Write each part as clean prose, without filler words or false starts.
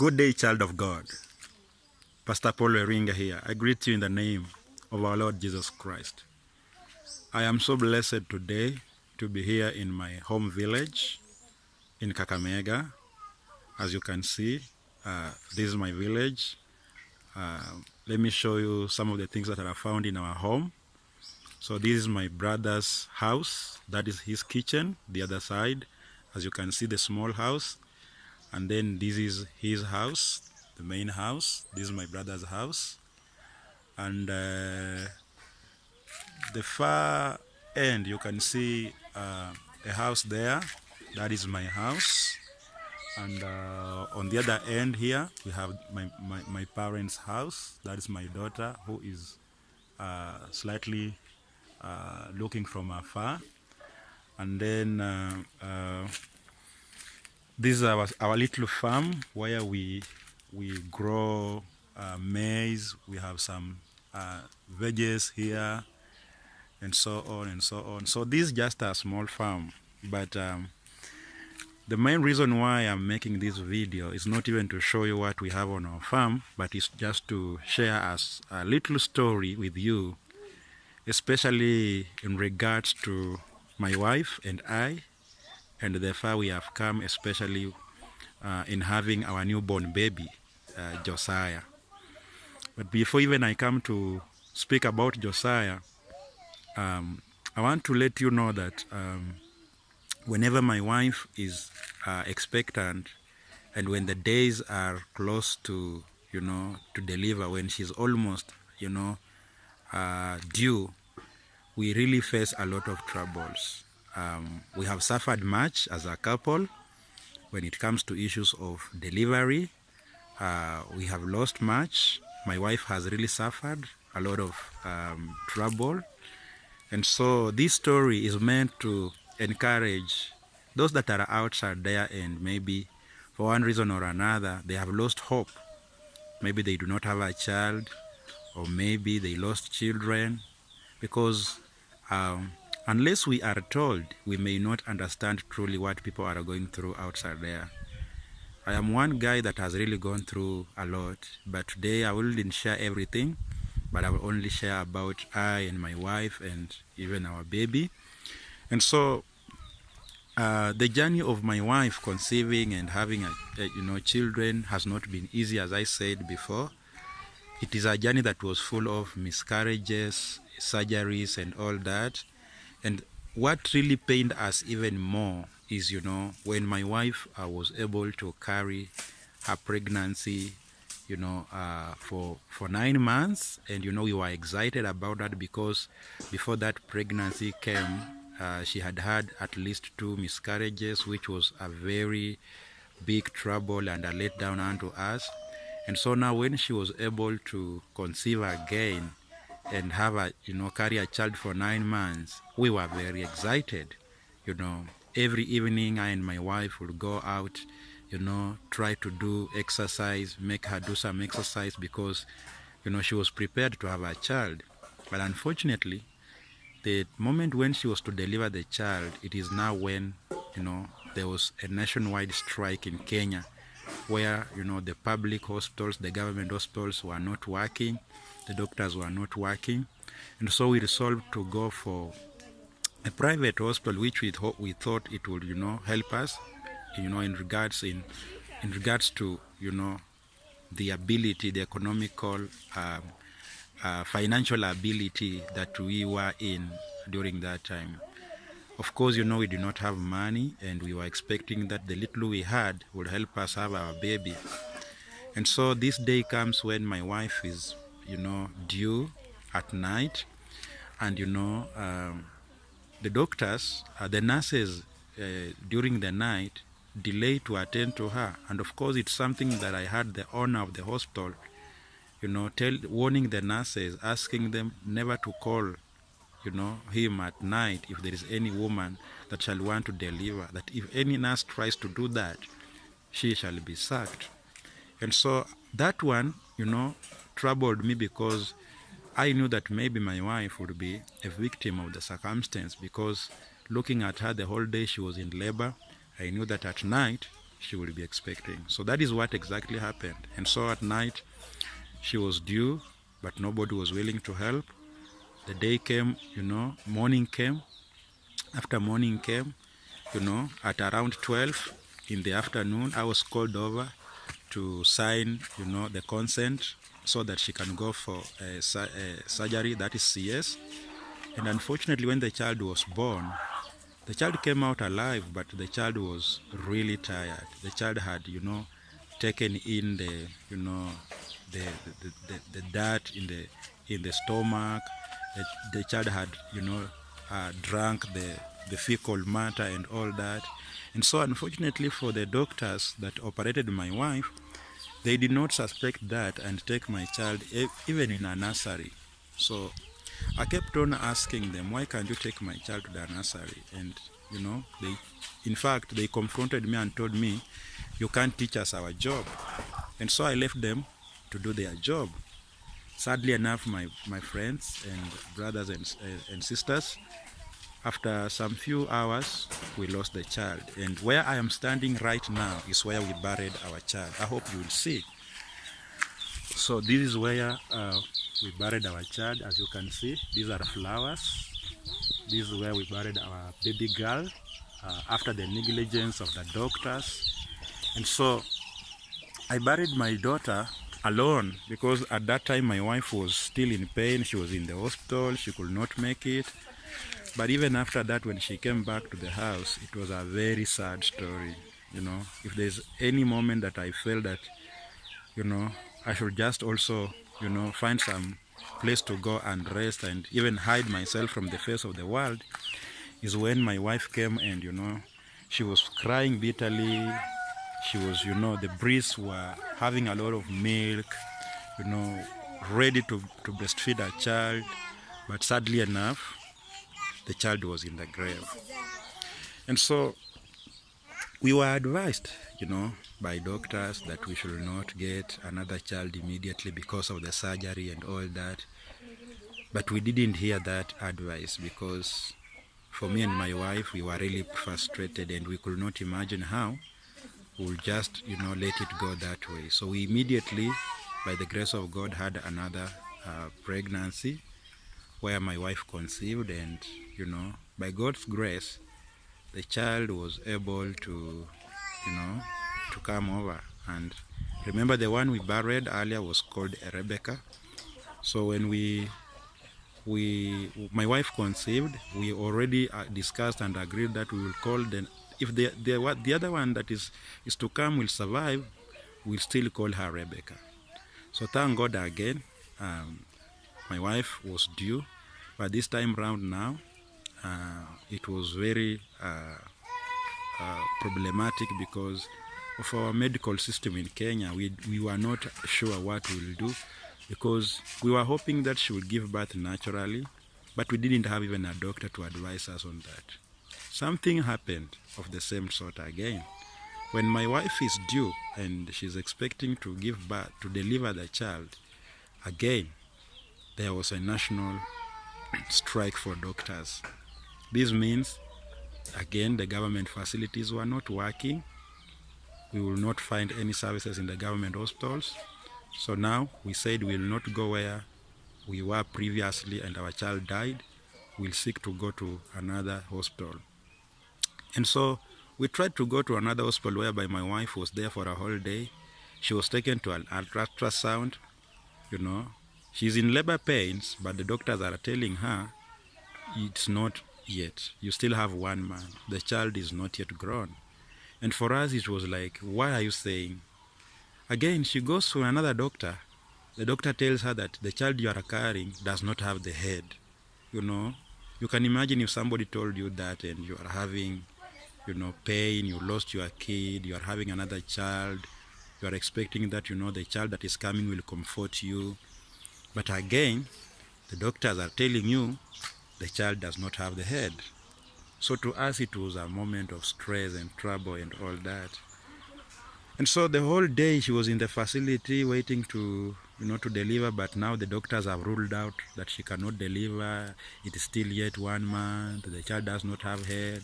Good day, child of God. Pastor Weringa here. I greet you in the name of our Lord Jesus Christ. I am so blessed today to be here in my home village in Kakamega. As you can see, this is my village. Let me show you some of the things that are found in our home. So this is my brother's house. That is his kitchen, the other side. As you can see, the small house. And then this is his house, the main house. This is my brother's house. And the far end, you can see a house there. That is my house. And on the other end here, we have my parents' house. That is my daughter, who is slightly looking from afar. And then this is our little farm where we grow maize. We have some veggies here, and so on and so on. So this is just a small farm, but the main reason why I'm making this video is not even to show you what we have on our farm, but it's just to share us a little story with you, especially in regards to my wife and I, and the far we have come, especially in having our newborn baby, Josiah. But before even I come to speak about Josiah, I want to let you know that whenever my wife is expectant, and when the days are close to, to deliver, when she's almost, due, we really face a lot of troubles. We have suffered much as a couple when it comes to issues of delivery. We have lost much. My wife has really suffered a lot of trouble. And so this story is meant to encourage those that are outside there and maybe for one reason or another, they have lost hope. Maybe they do not have a child, or maybe they lost children, because unless we are told, we may not understand truly what people are going through outside there. I am one guy that has really gone through a lot, but today I wouldn't share everything, but I will only share about I and my wife and even our baby. And so the journey of my wife conceiving and having children has not been easy, as I said before. It is a journey that was full of miscarriages, surgeries, and all that. And what really pained us even more is, when my wife was able to carry her pregnancy, for 9 months. And, we were excited about that because before that pregnancy came, she had at least 2 miscarriages, which was a very big trouble and a letdown unto us. And so now when she was able to conceive again and have carry a child for 9 months, we were very excited. Every evening I and my wife would go out, try to do exercise, make her do some exercise because, she was prepared to have a child. But unfortunately, the moment when she was to deliver the child, it is now when, there was a nationwide strike in Kenya where, the public hospitals, the government hospitals were not working, the doctors were not working. And so we resolved to go for a private hospital, which we thought it would, help us, in regards to, the ability, the economical, financial ability that we were in during that time. Of course, we did not have money, and we were expecting that the little we had would help us have our baby. And so this day comes when my wife is, due at night, and, the doctors, the nurses during the night delay to attend to her. And of course, it's something that I had the owner of the hospital, warning the nurses, asking them never to call, him at night if there is any woman that shall want to deliver, that if any nurse tries to do that, she shall be sacked. And so that one, troubled me because I knew that maybe my wife would be a victim of the circumstance, because looking at her the whole day she was in labor, I knew that at night she will be expecting. So that is what exactly happened. And so at night, she was due, but nobody was willing to help. The day came, morning came. After morning came, at around 12 in the afternoon, I was called over to sign, the consent so that she can go for a surgery, that is CS. And unfortunately, when the child was born, the child came out alive, but the child was really tired. The child had, taken in the, the dirt in the stomach. The child had, drank the fecal matter and all that. And so unfortunately for the doctors that operated my wife, they did not suspect that and take my child even in a nursery. So I kept on asking them, why can't you take my child to the nursery? And, in fact, they confronted me and told me, you can't teach us our job. And so I left them to do their job. Sadly enough, my friends and brothers and sisters, after some few hours, we lost the child. And where I am standing right now is where we buried our child. I hope you will see. So this is where we buried our child. As you can see, these are flowers. This is where we buried our baby girl after the negligence of the doctors. And so I buried my daughter alone because at that time my wife was still in pain. She was in the hospital. She could not make it. But even after that, when she came back to the house, it was a very sad story. If there's any moment that I felt that, I should just also, find some place to go and rest and even hide myself from the face of the world, is when my wife came and, she was crying bitterly. She was, the breasts were having a lot of milk, ready to breastfeed her child. But sadly enough, the child was in the grave. And so we were advised, by doctors that we should not get another child immediately because of the surgery and all that. But we didn't hear that advice because for me and my wife, we were really frustrated and we could not imagine how we'll just, let it go that way. So we immediately, by the grace of God, had another pregnancy where my wife conceived, and by God's grace the child was able to to come over. And remember, the one we buried earlier was called Rebecca. So when my wife conceived, we already discussed and agreed that we will call them, if the other one that is to come will survive, we'll still call her Rebecca. So thank God again, my wife was due, but this time round now, it was very problematic because of our medical system in Kenya. We were not sure what we'll do because we were hoping that she would give birth naturally, but we didn't have even a doctor to advise us on that. Something happened of the same sort again. When my wife is due and she's expecting to give birth, to deliver the child, again, there was a national strike for doctors. This means, again, the government facilities were not working. We will not find any services in the government hospitals. So now we said we will not go where we were previously and our child died. We'll seek to go to another hospital. And so we tried to go to another hospital whereby my wife was there for a whole day. She was taken to an ultrasound. She's in labor pains, but the doctors are telling her it's not yet. You still have 1 month. The child is not yet grown. And for us, it was like, why are you saying? Again, she goes to another doctor. The doctor tells her that the child you are carrying does not have the head. You can imagine if somebody told you that and you are having, pain, you lost your kid, you are having another child, you are expecting that, the child that is coming will comfort you. But again, the doctors are telling you the child does not have the head. So to us, it was a moment of stress and trouble and all that. And so the whole day she was in the facility waiting to, to deliver, but now the doctors have ruled out that she cannot deliver. It is still yet 1 month. The child does not have head.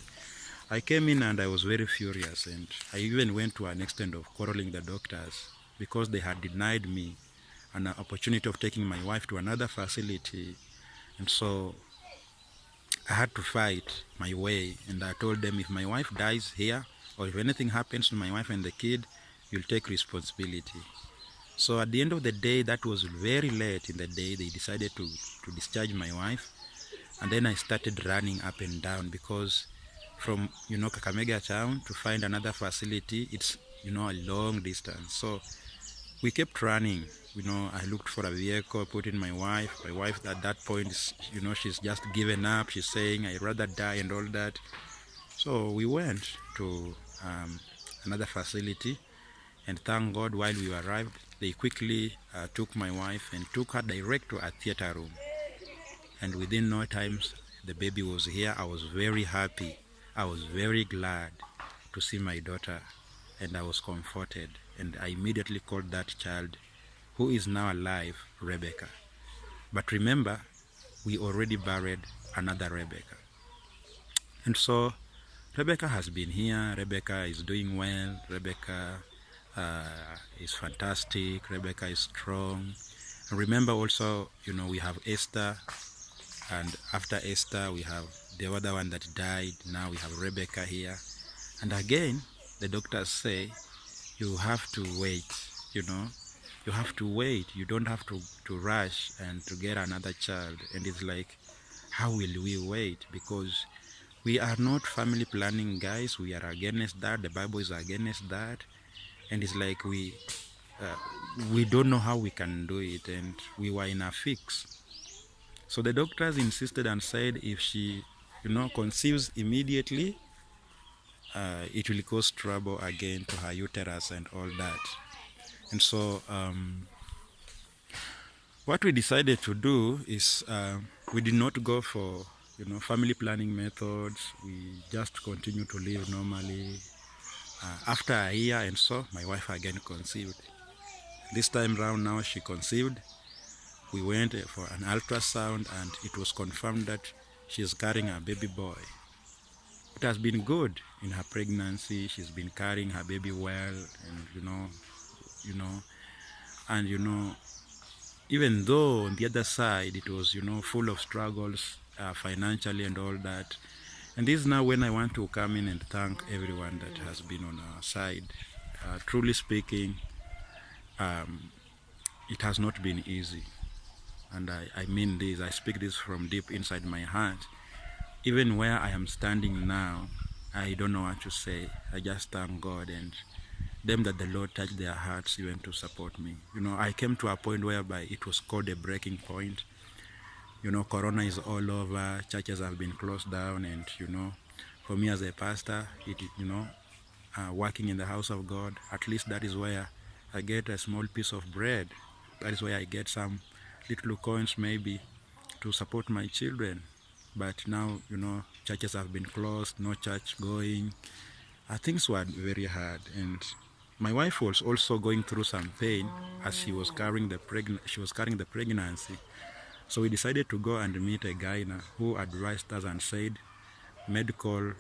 I came in and I was very furious, and I even went to an extent of quarreling the doctors because they had denied me an opportunity of taking my wife to another facility. And so I had to fight my way, and I told them, if my wife dies here, or if anything happens to my wife and the kid, you'll take responsibility. So at the end of the day, that was very late in the day, they decided to discharge my wife. And then I started running up and down because from, Kakamega town to find another facility, it's, a long distance. So we kept running. I looked for a vehicle, put in my wife. My wife at that point, she's just given up. She's saying, I'd rather die and all that. So we went to another facility, and thank God, while we arrived, they quickly took my wife and took her direct to a theater room. And within no time, the baby was here. I was very happy. I was very glad to see my daughter, and I was comforted. And I immediately called that child, who is now alive, Rebecca. But remember, we already buried another Rebecca. And so Rebecca has been here. Rebecca is doing well. Rebecca is fantastic. Rebecca is strong. And remember also, we have Esther. And after Esther, we have the other one that died. Now we have Rebecca here. And again, the doctors say, you have to wait, you have to wait. You don't have to rush and to get another child. And it's like, how will we wait? Because we are not family planning guys. We are against that. The Bible is against that. And it's like we don't know how we can do it. And we were in a fix. So the doctors insisted and said, if she, conceives immediately, it will cause trouble again to her uterus and all that. And so what we decided to do is we did not go for, family planning methods. We just continue to live normally. After a year and so, my wife again conceived. This time round now she conceived. We went for an ultrasound, and it was confirmed that she's carrying a baby boy. It has been good in her pregnancy. She's been carrying her baby well, and even though on the other side it was, full of struggles financially and all that. And this is now when I want to come in and thank everyone that has been on our side. Truly speaking, it has not been easy. And I mean this, I speak this from deep inside my heart. Even where I am standing now, I don't know what to say. I just thank God and them that the Lord touched their hearts even to support me. I came to a point whereby it was called a breaking point. Corona is all over, churches have been closed down, and for me as a pastor, working in the house of God, at least that is where I get a small piece of bread. That is where I get some little coins maybe to support my children. But now, churches have been closed, no church going. Things were very hard, and my wife was also going through some pain as she was carrying the pregnancy. So we decided to go and meet a gynae who advised us and said medical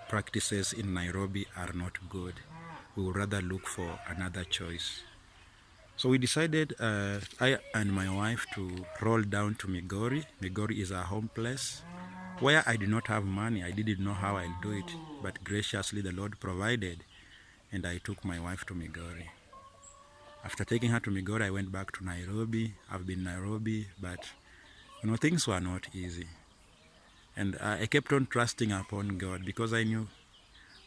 practices in Nairobi are not good. We would rather look for another choice. So we decided, I and my wife, to roll down to Migori. Migori is our home place, where I did not have money. I didn't know how I'll do it, but graciously the Lord provided, and I took my wife to Migori. After taking her to Migori, I went back to Nairobi. I've been in Nairobi, but things were not easy. And I kept on trusting upon God, because I knew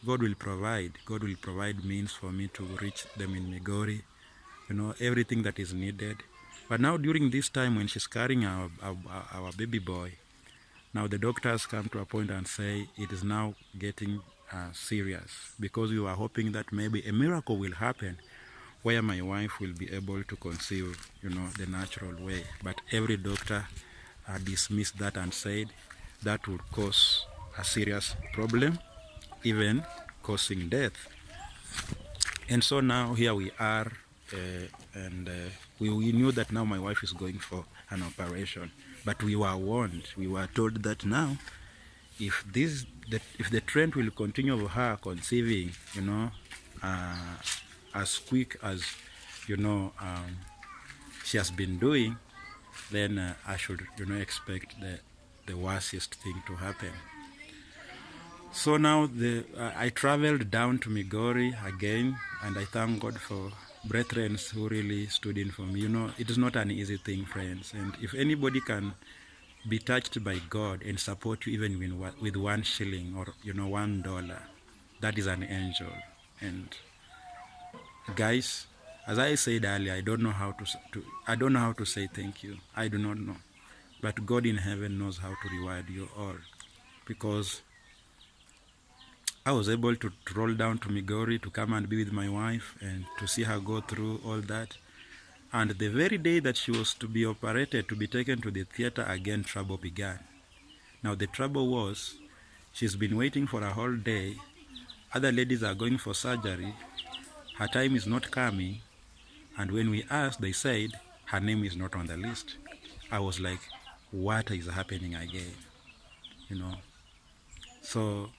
God will provide. God will provide means for me to reach them in Migori. Everything that is needed. But now during this time when she's carrying our baby boy, now the doctors come to a point and say it is now getting serious, because we were hoping that maybe a miracle will happen where my wife will be able to conceive, the natural way. But every doctor dismissed that and said that would cause a serious problem, even causing death. And so now here we are. We knew that now my wife is going for an operation, but we were warned. We were told that now if the trend will continue of her conceiving, as quick as, she has been doing, then I should, expect the worstest thing to happen. So now I traveled down to Migori again, and I thank God for brethren who really stood in for me. It is not an easy thing, friends. And if anybody can be touched by God and support you even with 1 shilling or $1, that is an angel. And guys, as I said earlier, I don't know how to say thank you. I do not know, but God in heaven knows how to reward you all, because I was able to roll down to Migori to come and be with my wife and to see her go through all that. And the very day that she was to be operated, to be taken to the theater again, trouble began. Now the trouble was, she's been waiting for a whole day. Other ladies are going for surgery. Her time is not coming. And when we asked, they said her name is not on the list. I was like, what is happening again? So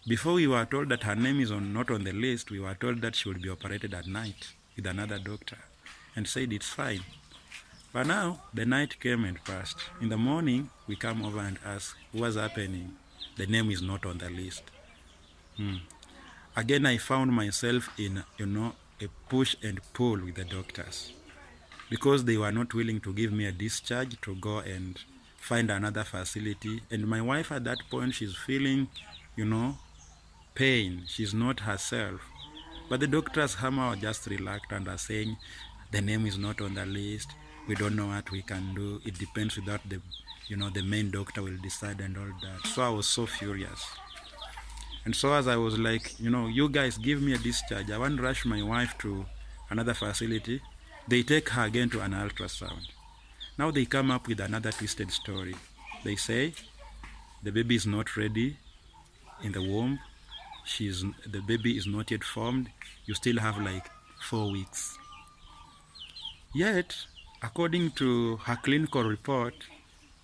before we were told that her name is not on the list, we were told that she would be operated at night with another doctor, and said it's fine. But now the night came and passed. In the morning, we come over and ask, what's happening? The name is not on the list. Again, I found myself in, a push and pull with the doctors, because they were not willing to give me a discharge to go and find another facility. And my wife at that point, she's feeling, pain. She's not herself. But the doctors somehow are just reluctant, are saying the name is not on the list. We don't know what we can do. It depends without the main doctor will decide and all that. So I was so furious. And so as I was like, you guys give me a discharge. I want to rush my wife to another facility. They take her again to an ultrasound. Now they come up with another twisted story. They say the baby is not ready in the womb. The baby is not yet formed. You still have like 4 weeks. Yet, according to her clinical report,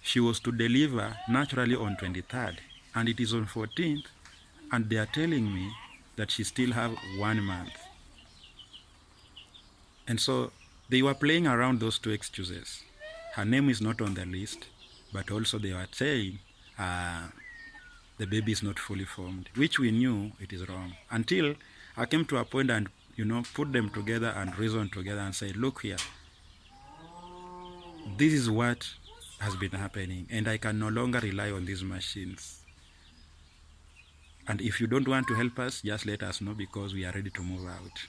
she was to deliver naturally on 23rd, and it is on 14th, and they are telling me that she still have 1 month. And so they were playing around those two excuses. Her name is not on the list, but also they were saying the baby is not fully formed, which we knew it is wrong. Until I came to a point and, put them together and reasoned together and said, look here, this is what has been happening, and I can no longer rely on these machines. And if you don't want to help us, just let us know, because we are ready to move out.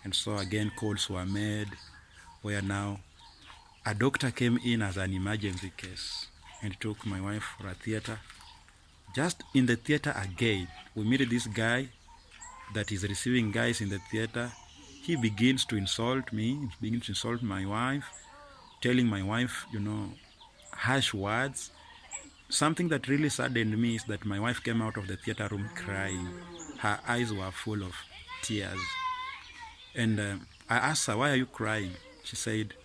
And so again, calls were made, where now a doctor came in as an emergency case and took my wife for a theater. Just in the theater again, we meet this guy that is receiving guys in the theater. He begins to insult me, he begins to insult my wife, telling my wife, harsh words. Something that really saddened me is that my wife came out of the theater room crying. Her eyes were full of tears. And I asked her, why are you crying? She said,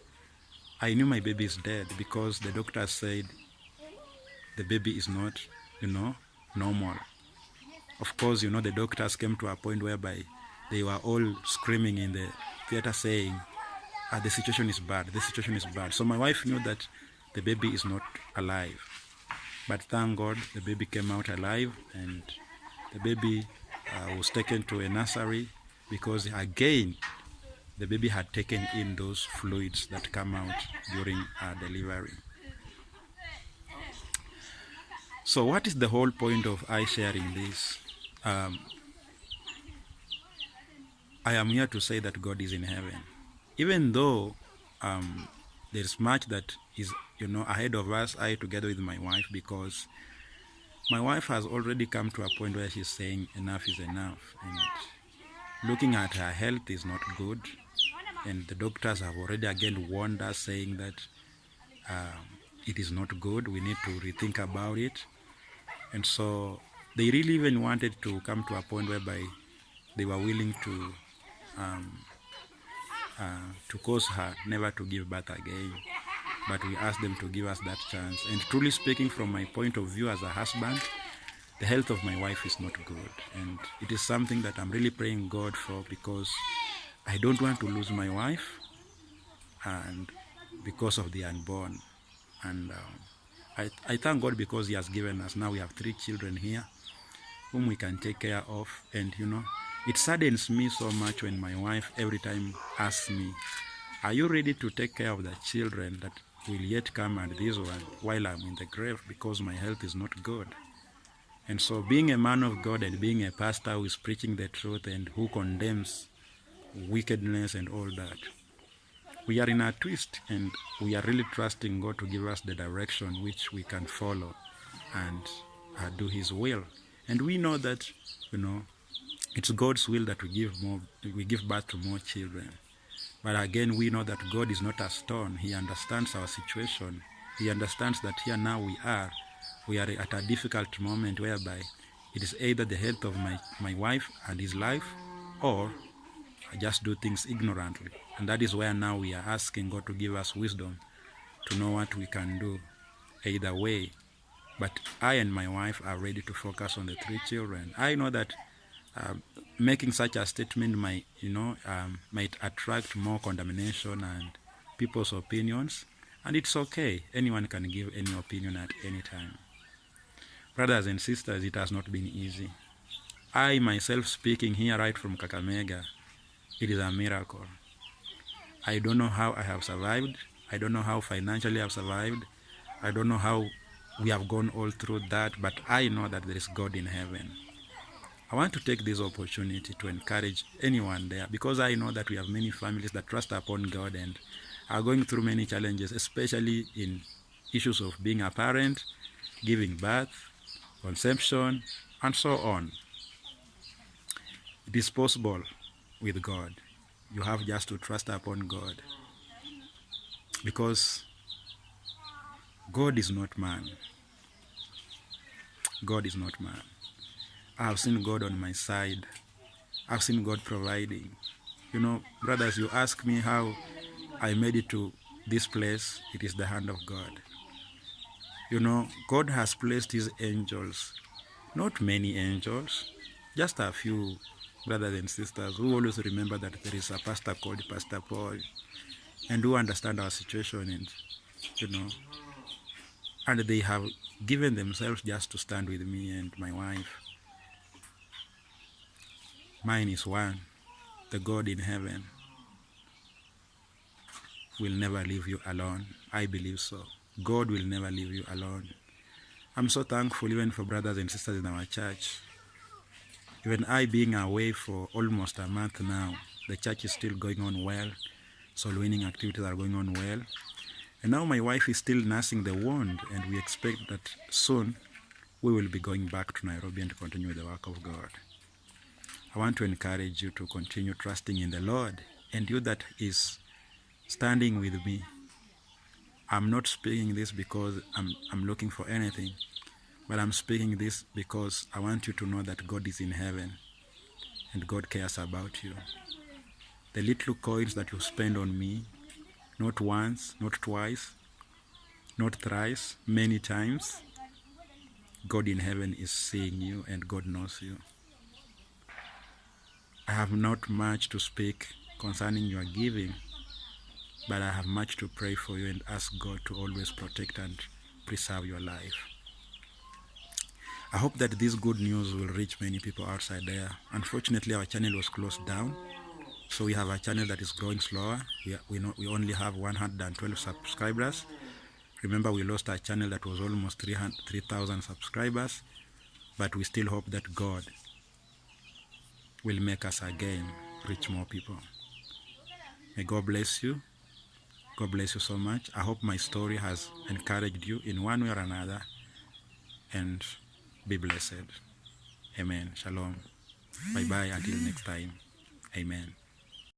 I knew my baby is dead, because the doctor said the baby is not, normal. Of course, the doctors came to a point whereby they were all screaming in the theater saying, the situation is bad, the situation is bad. So my wife knew that the baby is not alive. But thank God, the baby came out alive, and the baby was taken to a nursery, because again, the baby had taken in those fluids that come out during delivery. So what is the whole point of I sharing this? I am here to say that God is in heaven. Even though there's much that is, ahead of us, I together with my wife, because my wife has already come to a point where she's saying enough is enough. And looking at her health is not good. And the doctors have already again warned us, saying that it is not good. We need to rethink about it. And so they really even wanted to come to a point whereby they were willing to cause her never to give birth again. but we ask them to give us that chance. And truly speaking, from my point of view as a husband, the health of my wife is not good, and it is something that I'm really praying God for, because I don't want to lose my wife, and because of the unborn. And I thank God because He has given us. Now we have 3 children here whom we can take care of. And it saddens me so much when my wife every time asks me, are you ready to take care of the children that will yet come and this one while I'm in the grave, because my health is not good? And so being a man of God and being a pastor who is preaching the truth and who condemns wickedness and all that, we are in a twist, and we are really trusting God to give us the direction which we can follow and do His will. And we know that, it's God's will that we give birth to more children. But again, we know that God is not a stone. He understands our situation. He understands that here now we are at a difficult moment whereby it is either the health of my wife and his life, or I just do things ignorantly. And that is where now we are asking God to give us wisdom to know what we can do either way. But I and my wife are ready to focus on the 3 children. I know that making such a statement might attract more condemnation and people's opinions, and it's okay. Anyone can give any opinion at any time. Brothers and sisters, it has not been easy. I myself speaking here right from Kakamega, it is a miracle. I don't know how I have survived. I don't know how financially I have survived. I don't know how we have gone all through that, but I know that there is God in heaven. I want to take this opportunity to encourage anyone there, because I know that we have many families that trust upon God and are going through many challenges, especially in issues of being a parent, giving birth, conception, and so on. It is possible with God. You have just to trust upon God, because God is not man. God is not man. I have seen God on my side. I've seen God providing. Brothers, you ask me how I made it to this place. It is the hand of God. God has placed His angels, not many angels, just a few brothers and sisters who always remember that there is a pastor called Pastor Paul, and who understand our situation, and they have given themselves just to stand with me and my wife. Mine is one. The God in heaven will never leave you alone. I believe so. God will never leave you alone. I'm so thankful even for brothers and sisters in our church. Even I being away for almost a month now, the church is still going on well. Soul winning activities are going on well. And now my wife is still nursing the wound, and we expect that soon we will be going back to Nairobi and continue the work of God. I want to encourage you to continue trusting in the Lord, and you that is standing with me. I'm not speaking this because I'm looking for anything, but I'm speaking this because I want you to know that God is in heaven and God cares about you. The little coins that you spend on me, not once, not twice, not thrice, many times, God in heaven is seeing you and God knows you. I have not much to speak concerning your giving, but I have much to pray for you and ask God to always protect and preserve your life. I hope that this good news will reach many people outside there. Unfortunately, our channel was closed down, so we have a channel that is growing slower. We only have 112 subscribers. Remember, we lost our channel that was almost 3,000 subscribers, but we still hope that God will make us again reach more people. May God bless you. God bless you so much. I hope my story has encouraged you in one way or another, and be blessed. Amen. Shalom. Bye-bye until next time. Amen.